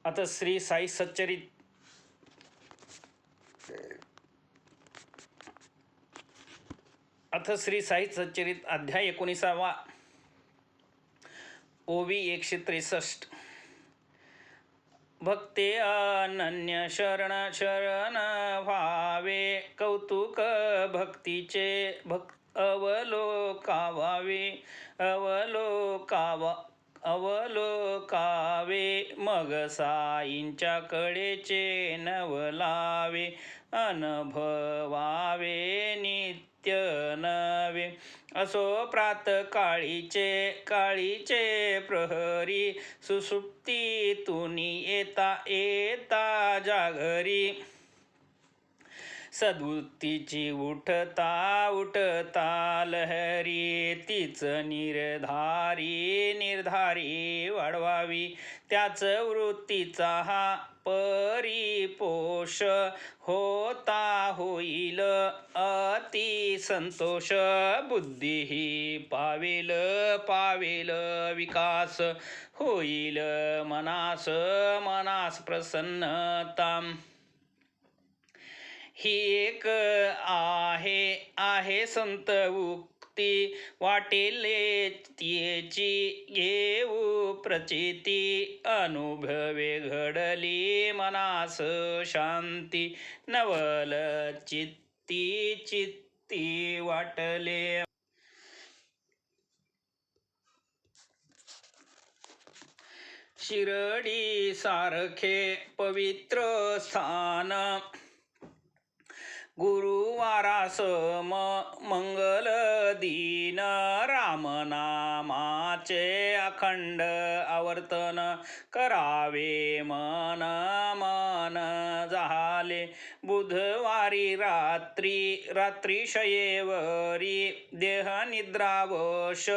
अथ श्री साई सच्चरित अध्याय 19. ओवी 163. भक्ते अनन्य शरण व्हावे, कौतुक भक्तीचे अवलोकावे, मग साईंच्या कडेचे नवलावे, अनुभवावे नित्य नवे. असो काळीचे प्रहरी, सुसुप्तीतून येता जागरी. सद्वृत्तीची उठता लहरी, तीच निर्धारी वाढवावी. त्याच वृत्तीचा हा परिपोष, होईल अति संतोष. बुद्धीही पावेल विकास, होईल मनास प्रसन्नता. ही एक आहे संत उक्ती, वाटेले तिची घेऊ प्रचिती. अनुभवे घडली मनास शांती, नवल चित्ती वाटले. शिर्डी सारखे पवित्र स्थान, गुरुवारास मंगल दिन. रामनामाचे अखंड आवर्तन, करावे मन झाले. बुधवारी रात्री शयेवरी, देह निद्रावश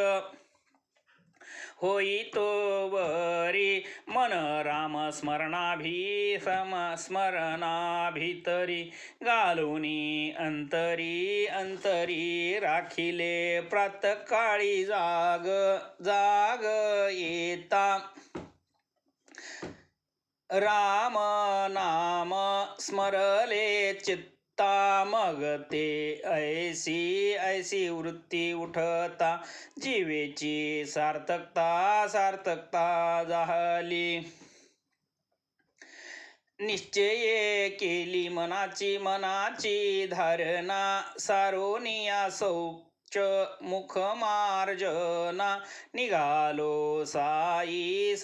होई तोवरी. मन राम स्मरणाभितरी, घालुनी अंतरी राखिले. प्रातःकाळी जाग येता, राम नाम स्मरले चित्ता. मग ते ऐसी वृत्ती उठता, जीवेची सार्थकता झाली. निश्चये केली मनाची धारणा, सारोनिया शौच मुखमार्जना. निघालो साई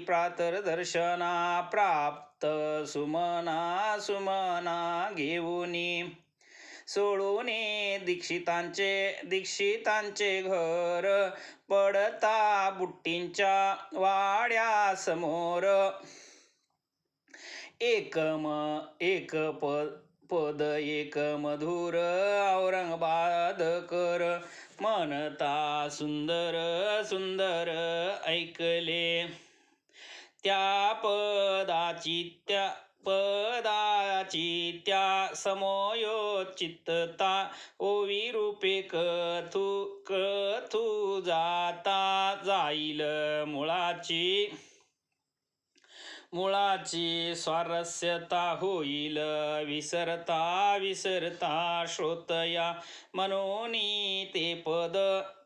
प्रातर्दर्शना, प्राप्त सुमना घेऊनी. सोडूने दीक्षितांचे घर, पडता बुट्टींच्या वाड्यासमोर. एक पद एक मधुर औरंगाबादकर, म्हणता सुंदर ऐकले. त्या पदाची त्या समयोचितता, ओवी रूपे कथू जाता. जाईल मुळाची स्वारस्यता, होईल विसरता श्रोतया. मनोनी ते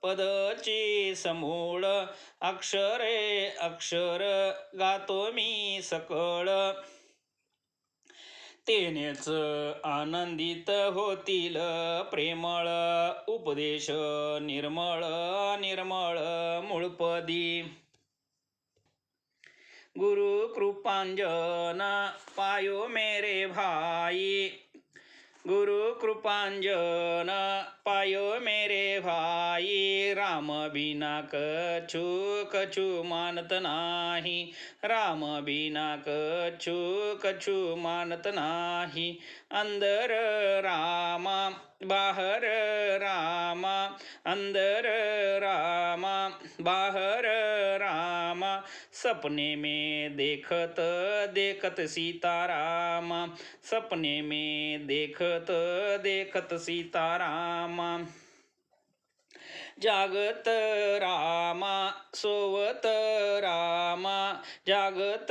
पदची समूळ, अक्षर गातो मी सकळ. तेनेच आनंदित होतील प्रेमळ, उपदेश निर्मळ मूळपदी. गुरु कृपांजन पायो मेरे भाई, गुरु कृपांजन पायो मेरे भाई. राम बिना कछु मानत नाही, राम बिना कछु मानत नाही. अंदर रामा बाहर रामा, अंदर रामा बाहर रामा. सपने में देखत सीताराम, सपने में देखत सीताराम. जागत रामा सोवत रामा, रामा जागत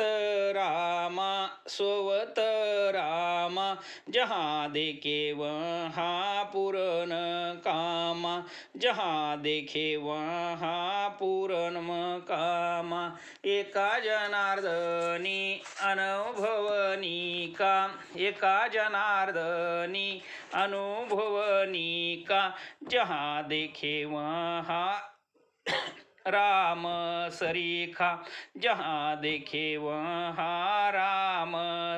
रामा सोवत रामा जहाँ देखे वहाँ पूरन कामा जहाँ देखे वहाँ पूरन कामा एका जनार्दनी अनुभवनी का एका जनार्दनी अनुभवनी का जहाँ देखे वहाँ राम सरीखा जहाँ देखे वहाँ राम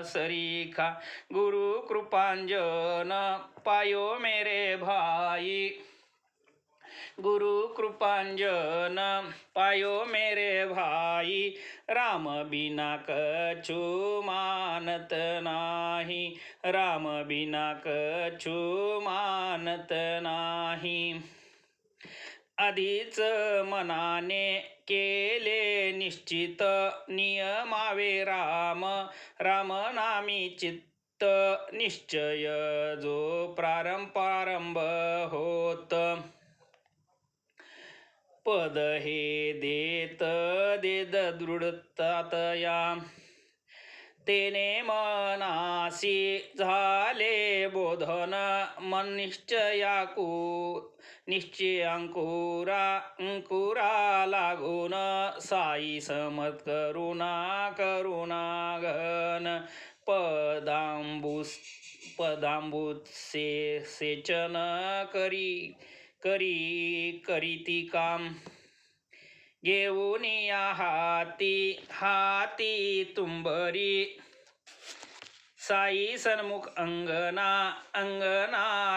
सरीखा गुरु कृपांजन पायो मेरे भाई गुरु कृपांजन पायो मेरे भाई राम बिना कछु मानत नाही राम बिना कछु मानत नाही आधीच मनाने केले निश्चित नियमावे राम राम नामी चित्त निश्चय जो प्रारंभ होत पद हे देत देद दृढतातया तेने मनासी झाले बोधन मन निश्चयांकुरा लागून साई समत करुणा घन पदांबुत सेचन करीती काम घेऊन या हाती तुंबरी साई सन्मुख अंगना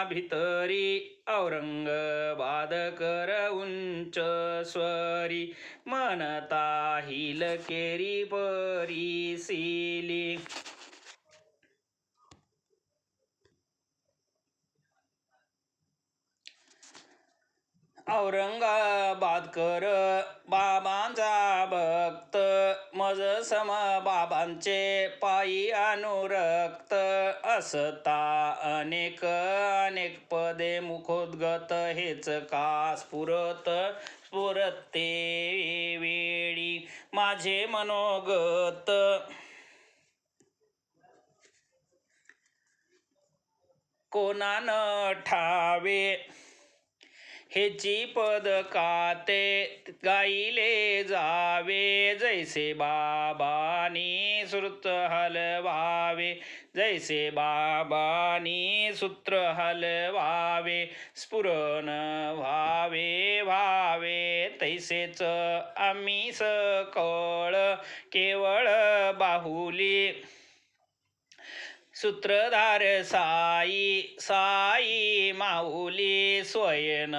भितरी औरंगाबाद कर उंच स्वरी मनता हिल केरी परिसिली औरंगाबाद कर बाबांचा भक्त मज सम बाबांचे पायी अनुरक्त असता अनेक पदे मुखोद्गत हेच का स्फुरते वेळी माझे मनोगत कोणा न ठावे हेची पद काते गाईले जावे जैसे बाबानी सूत्र हलवावे जैसे बाबानी सूत्र हलवावे स्फुरण व्हावे तैसेच आम्ही सकळ केवळ बाहुली सूत्रधार साई माऊली स्वयं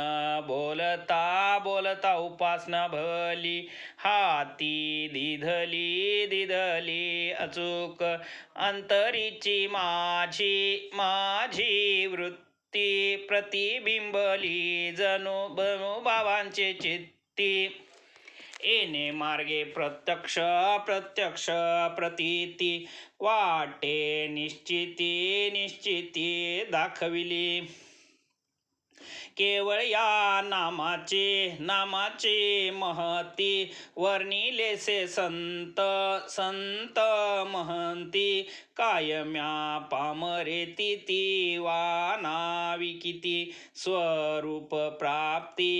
बोलता उपासना भली हाती दिधली अचूक अंतरीची माझी वृत्ती प्रतिबिंबली जणू बाबांचे चित्ती येणे मार्गे प्रत्यक्ष प्रतीती वाटे निश्चिती दाखविली केवळ या नामाचे महती वर्णिलेसे संत महंती कायम्या पामरेती ती वानाविकिती स्वरूप प्राप्ती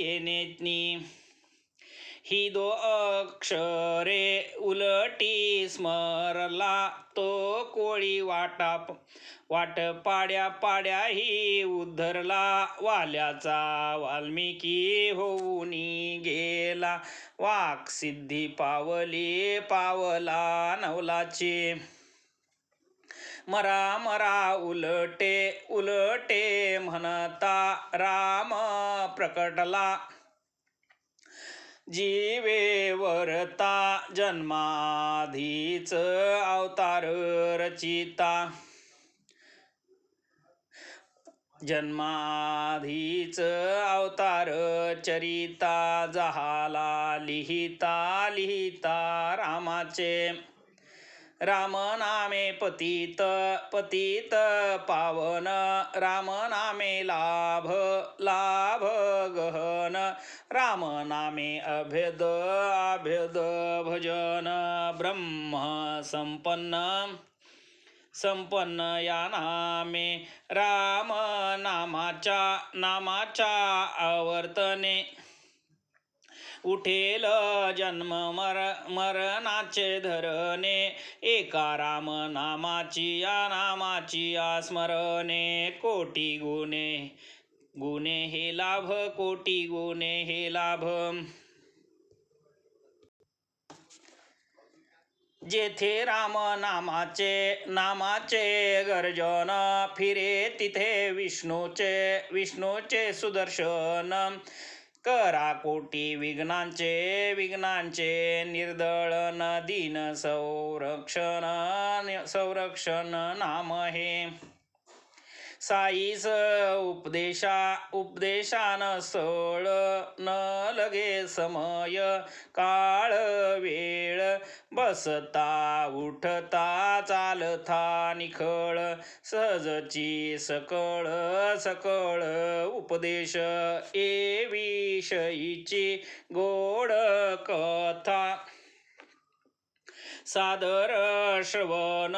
येणे ही दो अक्षरे उलटी स्मरला तो कोळी वाट पाड्या ही उद्धरला वाल्याचा वाल्मिकी होऊन गेला वाक सिद्धी पावला नवलाचे मरा उलटे म्हणता राम प्रकटला जीवेवरता जन्माधीच अवतार रचिता जन्माधीच अवतार चरिता जहाला लिहिता रामाचे राम नामे पतित पतित पावन राम नामे लाभ लाभ गहन राम नामे अभेद अभेद भजन ब्रह्म संपन्न संपन्न या नामे राम नामाच्या आवर्तने उठेल जन्म मरणाचे धरणे एका राम नामाची या नामाची स्मरणे कोटी गुणे हे लाभ कोटी गुणे हे लाभ जेथे राम नामाचे गर्जन फिरे तिथे विष्णूचे सुदर्शन करा कोटी विघ्नांचे निर्दळन दीन संरक्षण नाम हे साईस उपदेशान सळ न लगे समय काळ वेळ बसता उठता चालता निखळ सहजची सकळ उपदेश ए विषयीची गोड कथा सादर श्रवण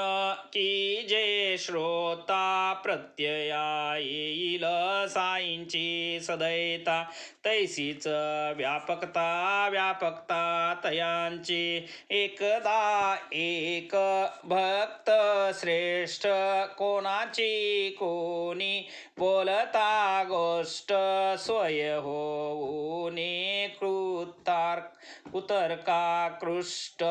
की जे श्रोता प्रत्यया येईल साईंची सदैता तैसीच व्यापकता तयांची एकदा एक भक्त श्रेष्ठ कोणी बोलता गोष्ट स्वय होऊनी कुतर्का कृष्ट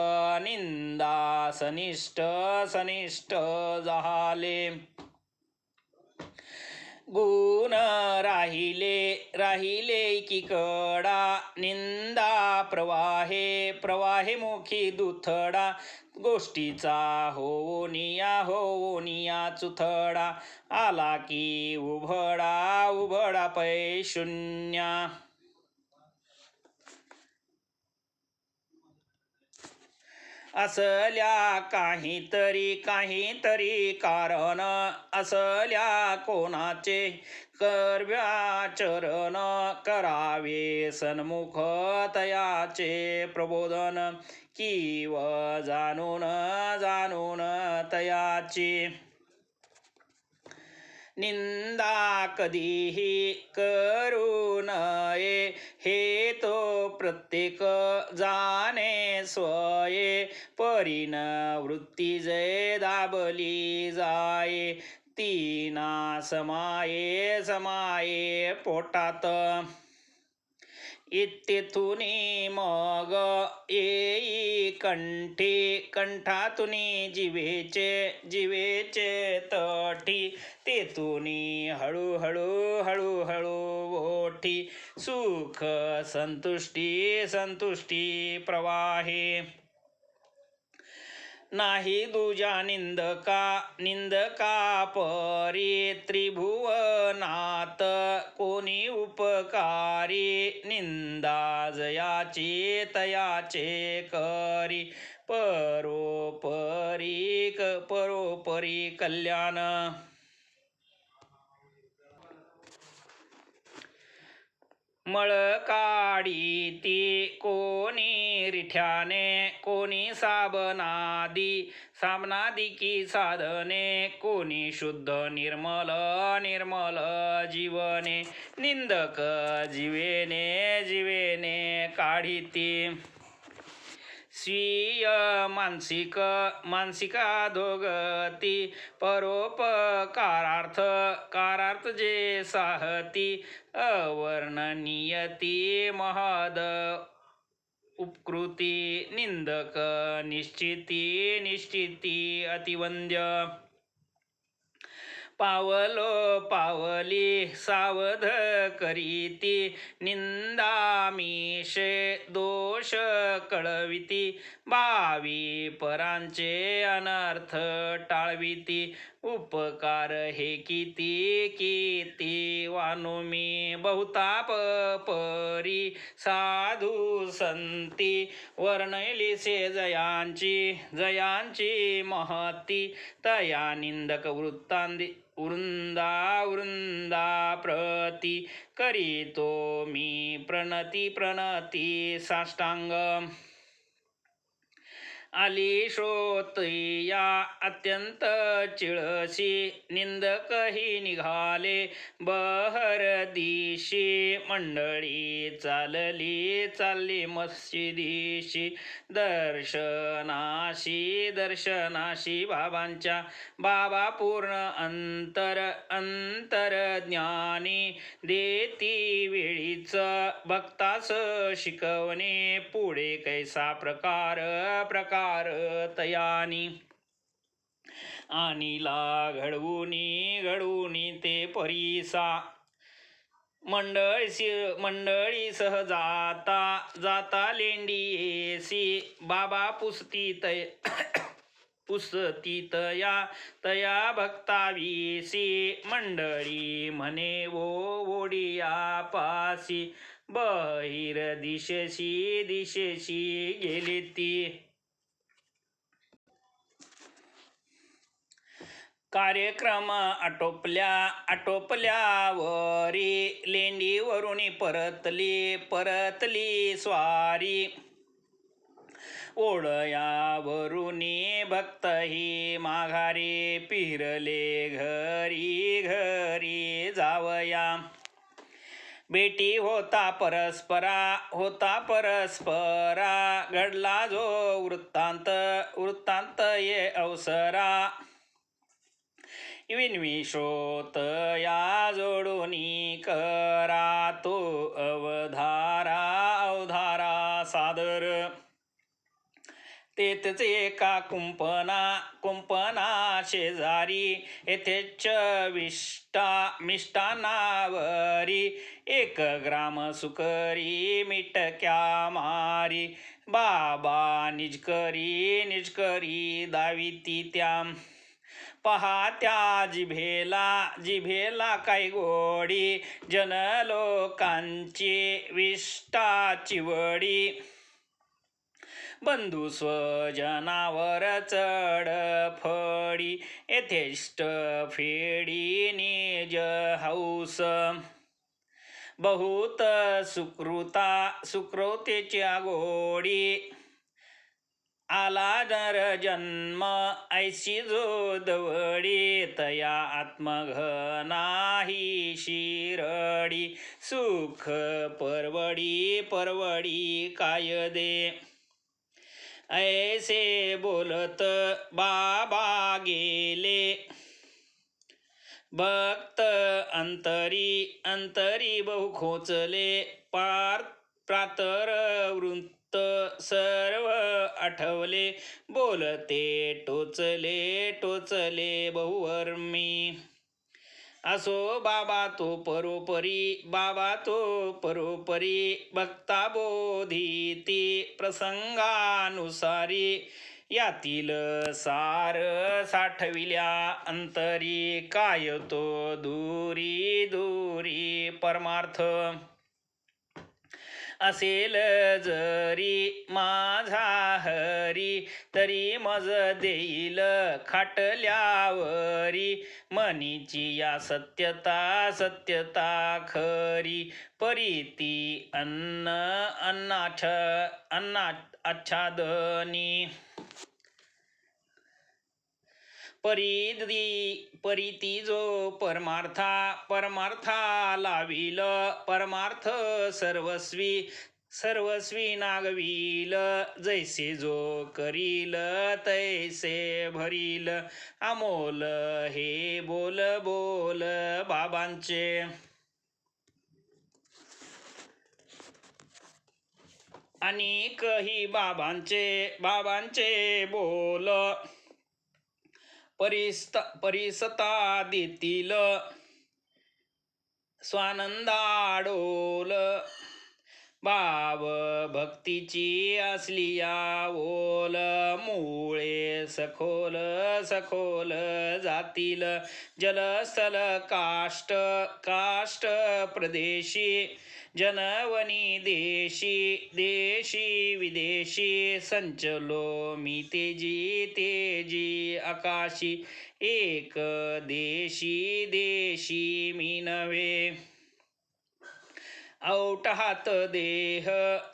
निंदा सनिष्ठ झाले गुण राहिले की कडा निंदा प्रवाहे मुखी दुथडा गोष्टीचा होनिया चुथडा आला की उभडा पै शून्या असल्या काहीतरी कारण असल्या कोणाचे कर्व्याचरण करावे सन्मुख तयाचे प्रबोधन किव जाणून तयाची निंदा कधीही करू नये हे तो प्रत्येक जाणे स्वये परीन वृत्ती जे दाबली जाये तीना समाये पोटात इत्येथुनी मग येई कंठातुनी जिवेचे तठी तेथुनी हळूहळू ओठी सुख संतुष्टी प्रवाहे नाही दुजा निंदका परी त्रिभुवनात कोणी उपकारी निंदा जयाची तयाचे करी परोपरी कल्याण मळ काढीती कोणी रिठ्याने कोणी साबनादी की साधने कोणी शुद्ध निर्मल जीवने निंदक जीवेने काढीती स्वीय मानसिका धोगती परोपकारार्थ जे साहती अवर्णनीयती महद उपकृती निंदक निश्चिती अतिवंद्य पावली सावध करीती निंदामिषे दोष कळविती भावी परांचे अनर्थ टाळविती उपकार हे किती किती वानो मी बहुताप परी साधू संती वर्णैलिसे जयांची जयांची महती तया निंदक वृंदा वृंदा प्रती करीतो मी प्रणती प्रणती साष्टांग आली श्रोतया अत्यंत चिळशी निंदकही निघाले बहर दिशी मंडळी चालली मस्जिदीशी दर्शनाशी बाबांच्या बाबा पूर्ण अंतरज्ञानी देती वेळीच भक्तास शिकवणे पुढे कैसा प्रकार तयानी आणिला घडवूनी ते परीसा मंडळी सह जाता लेंडीसी बाबा पुसती तया भक्तावीसी मंडळी म्हणे ओडिया पासी बहिर दिशेशी गेली ती कार्यक्रम आटोपल्यावरी लेंडीवरून परतली स्वारी ओढयावरून भक्तही माघारी फिरले घरी जावया बेटी होता परस्परा घडला जो वृत्तांत ये अवसरा विनविश्रोत या जोडूनी करा तो अवधारा सादर तेथच एका कुंपना शेजारी येथेच मिष्टानावरी 1 ग्राम सुकरी मिटक्या मारी बाबा निजकरी दाविती त्या पहा त्या जिभेला काय गोडी जनलोकांची विष्टाची वडी बंधू स्वजनावर चढफडी यथेष्ट फेडी निज हौस बहुत सुकृतेच्या गोडी आला नर जन्म ऐशी जो दवडी तया आत्मघनाही शिरडी सुख परवडी काय दे ऐसे बोलत बाबा गेले भक्त अंतरी बहु खोचले प्रातर वृत्त सर्व आठवले बोलते टोचले बहुवर्मी असो बाबा तो परोपरी भक्ता बोधिती प्रसंगानुसारी यातील सार साठविल्या अंतरी काय तो दूरी परमार्थ असेल जरी माझा हरी तरी मज देईल खाटल्यावरी मनीची या सत्यता खरी परीती आच्छादनी परीती जो परमार्था लाविल परमार्थ सर्वस्वी नागविल जैसे जो करील तैसे भरील अमोल हे बोल बाबांचे अनेकही बाबांचे बोल परिसता देतील स्वानंदाडोल भाव भक्तीची असली या ओल, मुळे सखोल सखोल जातील, जलस्थल काष्ट काष्ट प्रदेशी, जनवनी देशी देशी विदेशी, संचलो मी तेजी तेजी आकाशी, एक देशी देशी मी नव्हे. औटात देह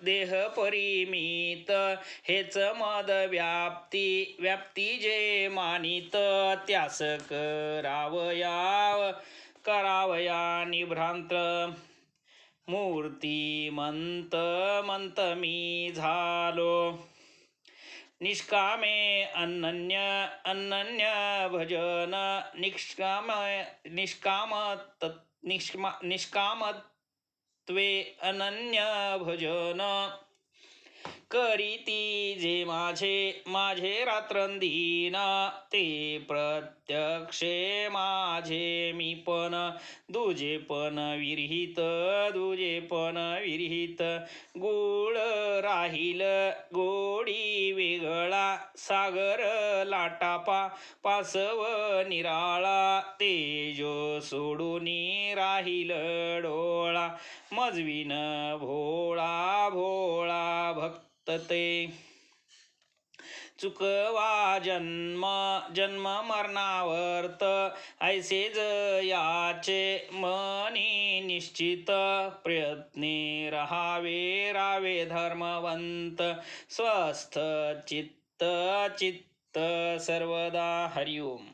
देह परिमित, हेच मद व्याप्ती व्याप्ती जे मानित, त्यास करावया निभ्रांत, मूर्तिमंत मंत मी झालो. निष्कामे अनन्य भजन, निष्कामत्वे अनन्य भजन, करीती जे माझे रात्रंदिन, ते प्रत्यक्षे माझे मी पण, दुजे पण विरहित गुळ राहील गोडी वेगळा, सागर लाटा पासव निराळा, तेजो सोडूनी राहील डोळा, मजवीन भोळा भोळा भक्त ते. चुकवा जन्म मरणावर्त, ऐसेच याचे मनी निश्चित, प्रयत्ने राहावे धर्मवंत, स्वस्थ चित्त सर्वदा. हरिओम.